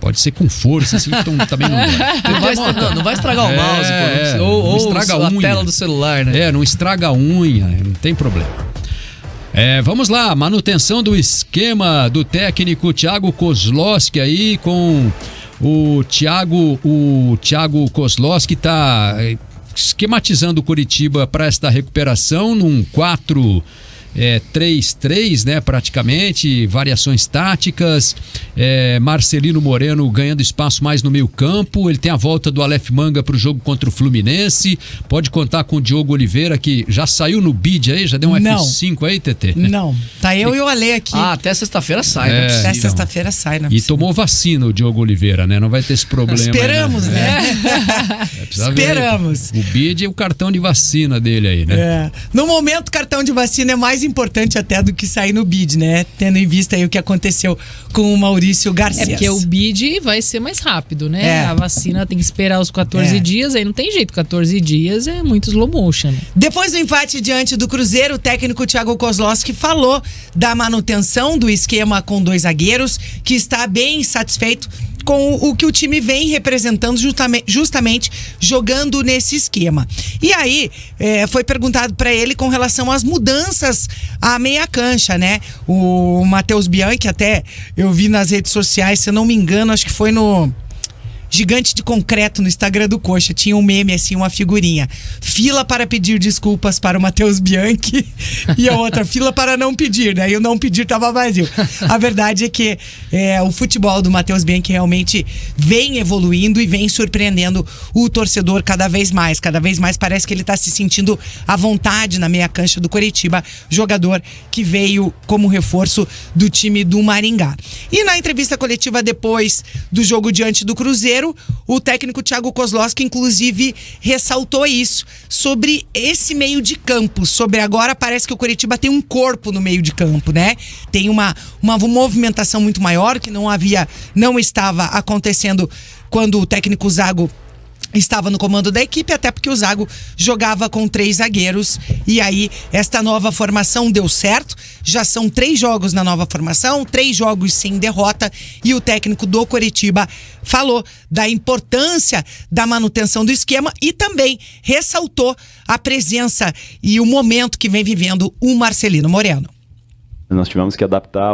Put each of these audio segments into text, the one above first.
Pode ser com força, assim, então também não vai estragar o mouse, ou a tela do celular, né? Não estraga a unha, não tem problema. Vamos lá, manutenção do esquema do técnico Thiago Kozlowski aí com o Thiago Kozlowski está esquematizando o Coritiba para esta recuperação num 4-3-3, né, praticamente, variações táticas, Marcelino Moreno ganhando espaço mais no meio campo, ele tem a volta do Aleph Manga para o jogo contra o Fluminense, pode contar com o Diogo Oliveira, que já saiu no bid aí, já deu um F5 aí, TT? Não, tá eu e o Ale aqui. Até sexta-feira sai, né? Até sexta-feira sai, né? E tomou vacina o Diogo Oliveira, né? Não vai ter esse problema. Esperamos, aí, né? Esperamos. O bid e o cartão de vacina dele aí, né? No momento, o cartão de vacina é mais importante até do que sair no bid, né? Tendo em vista aí o que aconteceu com o Maurício Garcia. Porque o bid vai ser mais rápido, né? A vacina tem que esperar os 14 dias, aí não tem jeito, 14 dias é muito slow motion. Né? Depois do empate diante do Cruzeiro, o técnico Thiago Kozlowski falou da manutenção do esquema com 2 zagueiros, que está bem satisfeito com o que o time vem representando justamente jogando nesse esquema. E aí, foi perguntado para ele com relação às mudanças à meia cancha, né? O Matheus Bianchi, até eu vi nas redes sociais, se eu não me engano, acho que foi no Gigante de Concreto, no Instagram do Coxa, tinha um meme assim, uma figurinha: fila para pedir desculpas para o Matheus Bianchi e a outra, fila para não pedir, né? E o não pedir tava vazio. A verdade é que o futebol do Matheus Bianchi realmente vem evoluindo e vem surpreendendo o torcedor cada vez mais parece que ele tá se sentindo à vontade na meia cancha do Coritiba, jogador que veio como reforço do time do Maringá. E na entrevista coletiva depois do jogo diante do Cruzeiro, o técnico Thiago Kozlowski, inclusive, ressaltou isso, sobre esse meio de campo, sobre agora parece que o Coritiba tem um corpo no meio de campo, né? Tem uma movimentação muito maior que não estava acontecendo quando o técnico Zago estava no comando da equipe, até porque o Zago jogava com 3 zagueiros, e aí esta nova formação deu certo. Já são 3 jogos na nova formação, 3 jogos sem derrota, e o técnico do Coritiba falou da importância da manutenção do esquema e também ressaltou a presença e o momento que vem vivendo o Marcelino Moreno. Nós tivemos que adaptar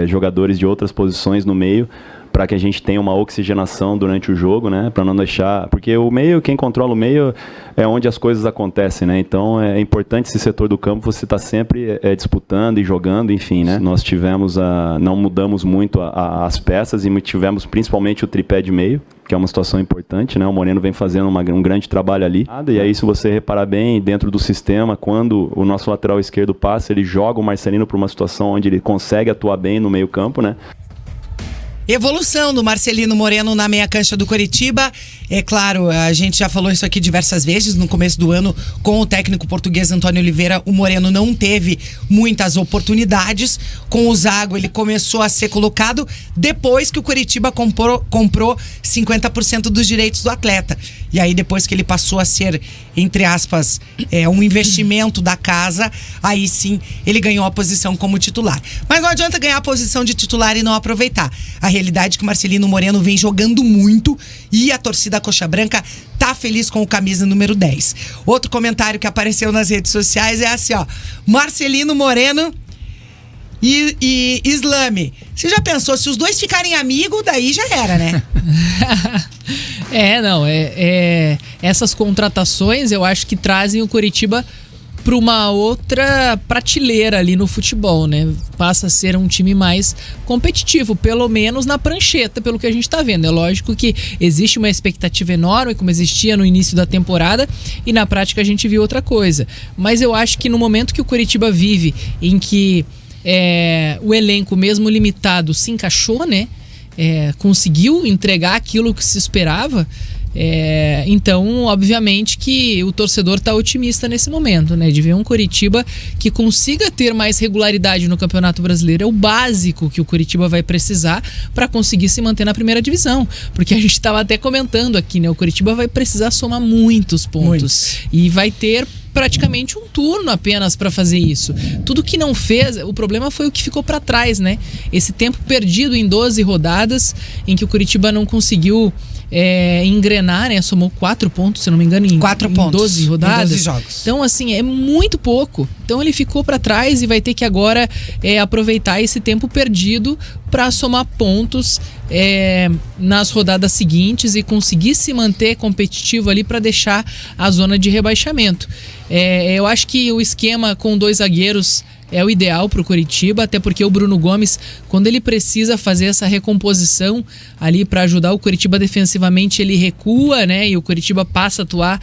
jogadores de outras posições no meio, para que a gente tenha uma oxigenação durante o jogo, né? Para não deixar... Porque o meio, quem controla o meio é onde as coisas acontecem, né? Então é importante esse setor do campo, você tá sempre disputando e jogando, enfim, né? Nós tivemos não mudamos muito as peças e tivemos principalmente o tripé de meio, que é uma situação importante, né? O Moreno vem fazendo um grande trabalho ali. E aí, se você reparar bem, dentro do sistema, quando o nosso lateral esquerdo passa, ele joga o Marcelino para uma situação onde ele consegue atuar bem no meio campo, né? Evolução do Marcelino Moreno na meia cancha do Coritiba. É claro, a gente já falou isso aqui diversas vezes. No começo do ano, com o técnico português Antônio Oliveira, o Moreno não teve muitas oportunidades. Com o Zago, ele começou a ser colocado depois que o Coritiba comprou 50% dos direitos do atleta. E aí, depois que ele passou a ser, entre aspas, um investimento da casa, aí sim ele ganhou a posição como titular. Mas não adianta ganhar a posição de titular e não aproveitar. A realidade é que o Marcelino Moreno vem jogando muito e a torcida Coxa Branca tá feliz com o camisa número 10. Outro comentário que apareceu nas redes sociais é assim, ó: Marcelino Moreno e Islame. Você já pensou, se os dois ficarem amigos, daí já era, né? Essas contratações eu acho que trazem o Coritiba para uma outra prateleira ali no futebol, né? Passa a ser um time mais competitivo, pelo menos na prancheta, pelo que a gente tá vendo. É lógico que existe uma expectativa enorme, como existia no início da temporada, e na prática a gente viu outra coisa. Mas eu acho que no momento que o Coritiba vive, em que o elenco, mesmo limitado, se encaixou, né? Conseguiu entregar aquilo que se esperava. Então, obviamente que o torcedor está otimista nesse momento, né? De ver um Coritiba que consiga ter mais regularidade no Campeonato Brasileiro. É o básico que o Coritiba vai precisar para conseguir se manter na primeira divisão. Porque a gente estava até comentando aqui, né? O Coritiba vai precisar somar muitos pontos. E vai ter praticamente um turno apenas para fazer isso. Tudo que não fez, o problema foi o que ficou para trás, né? Esse tempo perdido em 12 rodadas, em que o Curitiba não conseguiu engrenar, né? Somou 4 pontos, se não me engano, em 12 rodadas. Em 12 jogos. Então, assim, é muito pouco. Então ele ficou para trás e vai ter que agora aproveitar esse tempo perdido para somar pontos nas rodadas seguintes e conseguir se manter competitivo ali para deixar a zona de rebaixamento. Eu acho que o esquema com 2 zagueiros é o ideal para o Curitiba, até porque o Bruno Gomes, quando ele precisa fazer essa recomposição ali para ajudar o Curitiba defensivamente, ele recua, né? E o Curitiba passa a atuar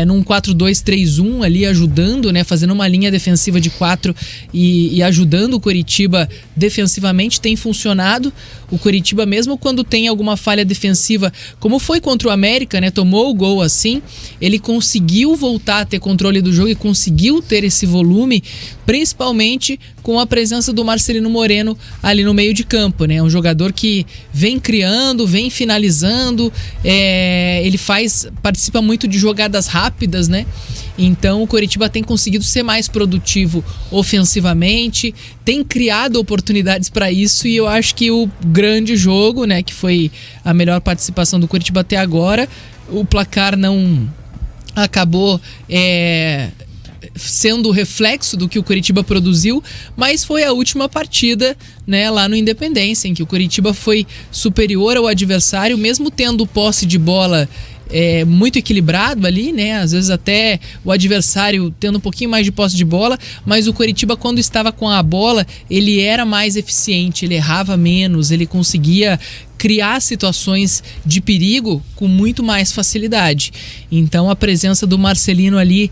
num 4-2-3-1 ali, ajudando, né? Fazendo uma linha defensiva de 4 e ajudando o Curitiba defensivamente. Tem funcionado. O Curitiba, mesmo quando tem alguma falha defensiva, como foi contra o América, né? Tomou o gol assim, ele conseguiu voltar a ter controle do jogo e conseguiu ter esse volume, principalmente com a presença do Marcelino Moreno ali no meio de campo, né? Um jogador que vem criando, vem finalizando, ele participa muito de jogadas rápidas, né? Então o Curitiba tem conseguido ser mais produtivo ofensivamente, tem criado oportunidades para isso, e eu acho que o grande jogo, né, que foi a melhor participação do Curitiba até agora, o placar não acabou sendo o reflexo do que o Curitiba produziu, mas foi a última partida, né, lá no Independência, em que o Curitiba foi superior ao adversário, mesmo tendo posse de bola muito equilibrado ali, né? Às vezes até o adversário tendo um pouquinho mais de posse de bola, mas o Curitiba, quando estava com a bola, ele era mais eficiente, ele errava menos, ele conseguia criar situações de perigo com muito mais facilidade. Então a presença do Marcelino ali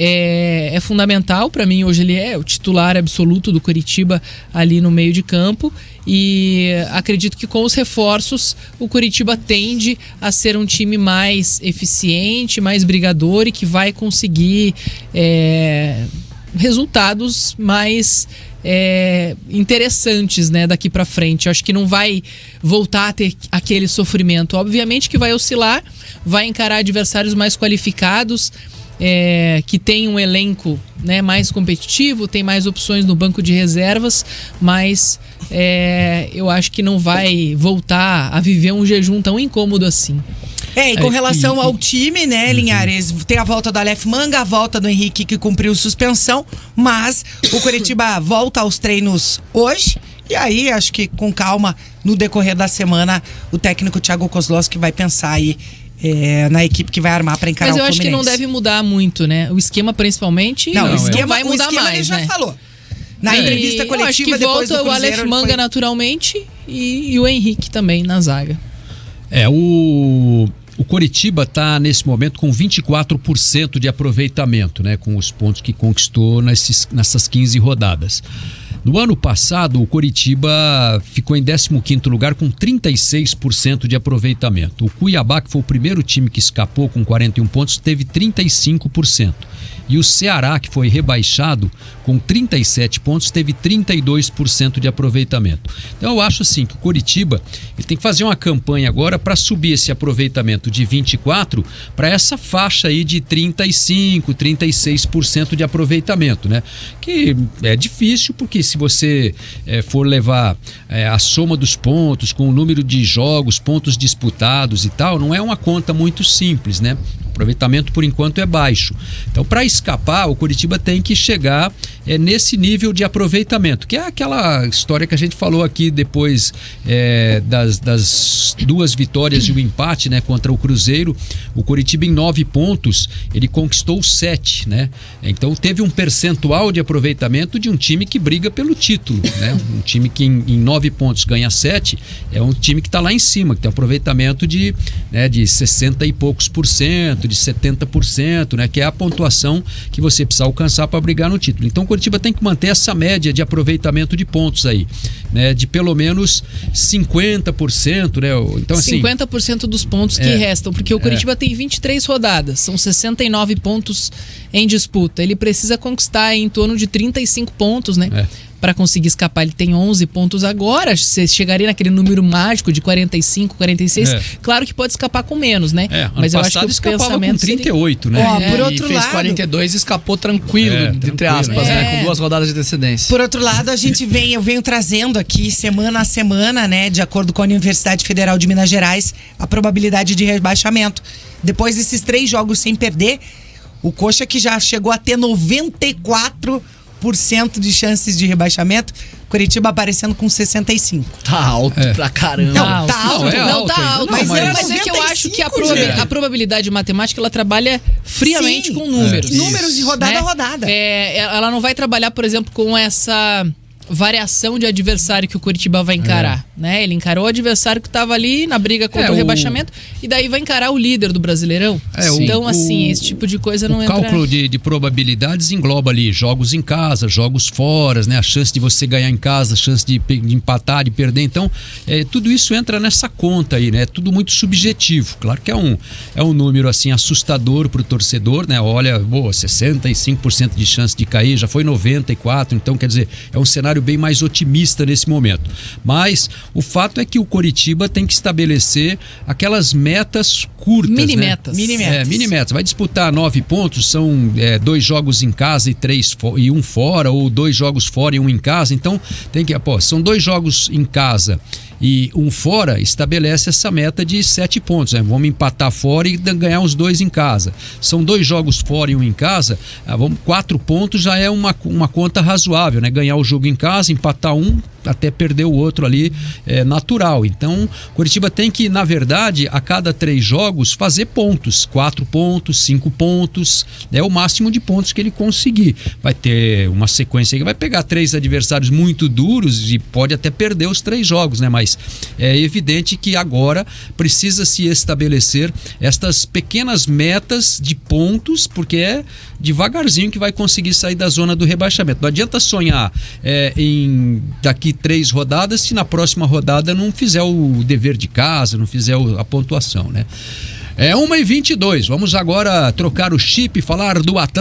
é fundamental para mim. Hoje ele é o titular absoluto do Curitiba ali no meio de campo, e acredito que com os reforços o Curitiba tende a ser um time mais eficiente, mais brigador, e que vai conseguir resultados mais interessantes, né, daqui para frente. Eu acho que não vai voltar a ter aquele sofrimento. Obviamente que vai oscilar, vai encarar adversários mais qualificados, que tem um elenco, né, mais competitivo, tem mais opções no banco de reservas, mas eu acho que não vai voltar a viver um jejum tão incômodo assim. E com relação ao time, né, Linhares, tem a volta do Aleph Manga, a volta do Henrique, que cumpriu suspensão, mas o Curitiba volta aos treinos hoje. E aí, acho que com calma, no decorrer da semana, o técnico Thiago Kozlowski vai pensar aí na equipe que vai armar para encarar o Fluminense. Mas eu acho que não deve mudar muito, né? O esquema, principalmente, não vai mudar mais, né? Ele já falou. Na entrevista coletiva, acho que depois volta do Cruzeiro, o Aleph Manga naturalmente e o Henrique também na zaga. O Coritiba está nesse momento com 24% de aproveitamento, né? Com os pontos que conquistou nessas 15 rodadas. No ano passado, o Coritiba ficou em 15º lugar com 36% de aproveitamento. O Cuiabá, que foi o primeiro time que escapou com 41 pontos, teve 35%. E o Ceará, que foi rebaixado com 37 pontos, teve 32% de aproveitamento. Então eu acho assim que o Coritiba ele tem que fazer uma campanha agora para subir esse aproveitamento de 24% para essa faixa aí de 35%, 36% de aproveitamento, né? Que é difícil, porque se você for levar a soma dos pontos com o número de jogos, pontos disputados e tal, não é uma conta muito simples, né? O aproveitamento por enquanto é baixo. Então, para escapar, o Curitiba tem que chegar nesse nível de aproveitamento, que é aquela história que a gente falou aqui depois das 2 vitórias e o empate, né, contra o Cruzeiro. O Curitiba, em 9 pontos, ele conquistou 7, né? Então teve um percentual de aproveitamento de um time que briga pelo título, né? Um time que em 9 pontos ganha 7 é um time que está lá em cima, que tem um aproveitamento de 60 e poucos por cento, de 70%, né? Que é a pontuação que você precisa alcançar para brigar no título. Então o Curitiba tem que manter essa média de aproveitamento de pontos aí, né? De pelo menos 50%, né? Então, assim, 50% dos pontos que restam, porque o Curitiba tem 23 rodadas, são 69 pontos em disputa. Ele precisa conquistar em torno de 35 pontos, né? para conseguir escapar. Ele tem 11 pontos agora, você chegaria naquele número mágico de 45, 46. Claro que pode escapar com menos, né? Mas eu acho que o pensamento com 38, seria... né? Por outro fez lado, 42 e escapou tranquilo, entre aspas, né? Com 2 rodadas de antecedência. Por outro lado, eu venho trazendo aqui semana a semana, né, de acordo com a Universidade Federal de Minas Gerais, a probabilidade de rebaixamento. Depois desses 3 jogos sem perder, o Coxa, que já chegou a ter 94% de chances de rebaixamento, Coritiba aparecendo com 65%. Tá alto pra caramba. Não, tá alto. Não, tá alto. Mas é que eu acho que a probabilidade matemática, ela trabalha friamente com números. Números de rodada a rodada. Ela não vai trabalhar, por exemplo, com essa variação de adversário que o Coritiba vai encarar, né? Ele encarou o adversário que estava ali na briga contra o rebaixamento e daí vai encarar o líder do Brasileirão. Então, assim, esse tipo de coisa não entra... O cálculo de probabilidades engloba ali jogos em casa, jogos fora, né? A chance de você ganhar em casa, a chance de empatar, de perder. Então, tudo isso entra nessa conta aí, né? É tudo muito subjetivo. Claro que é um número, assim, assustador pro torcedor, né? Olha, 65% de chance de cair, já foi 94%, então, quer dizer, é um cenário bem mais otimista nesse momento. Mas o fato é que o Coritiba tem que estabelecer aquelas metas curtas, mini-metas. Né? Mini-metas. Vai disputar 9 pontos, são 2 jogos em casa e 1 fora, ou 2 jogos fora e 1 em casa. Então, são 2 jogos em casa e 1 fora, estabelece essa meta de 7 pontos, né? Vamos empatar fora e ganhar os 2 em casa. São 2 jogos fora e 1 em casa, 4 pontos já é uma conta razoável, né? Ganhar o jogo em casa, empatar 1, até perder o outro ali, é natural. Então, Coritiba tem que, na verdade, a cada 3 jogos fazer pontos, 4 pontos, 5 pontos, é o máximo de pontos que ele conseguir. Vai ter uma sequência que vai pegar 3 adversários muito duros e pode até perder os 3 jogos, né? Mas é evidente que agora precisa se estabelecer estas pequenas metas de pontos, porque é devagarzinho que vai conseguir sair da zona do rebaixamento. Não adianta sonhar em daqui 3 rodadas se na próxima rodada não fizer o dever de casa, não fizer a pontuação, né? 1h22, vamos agora trocar o chip e falar do Atlético.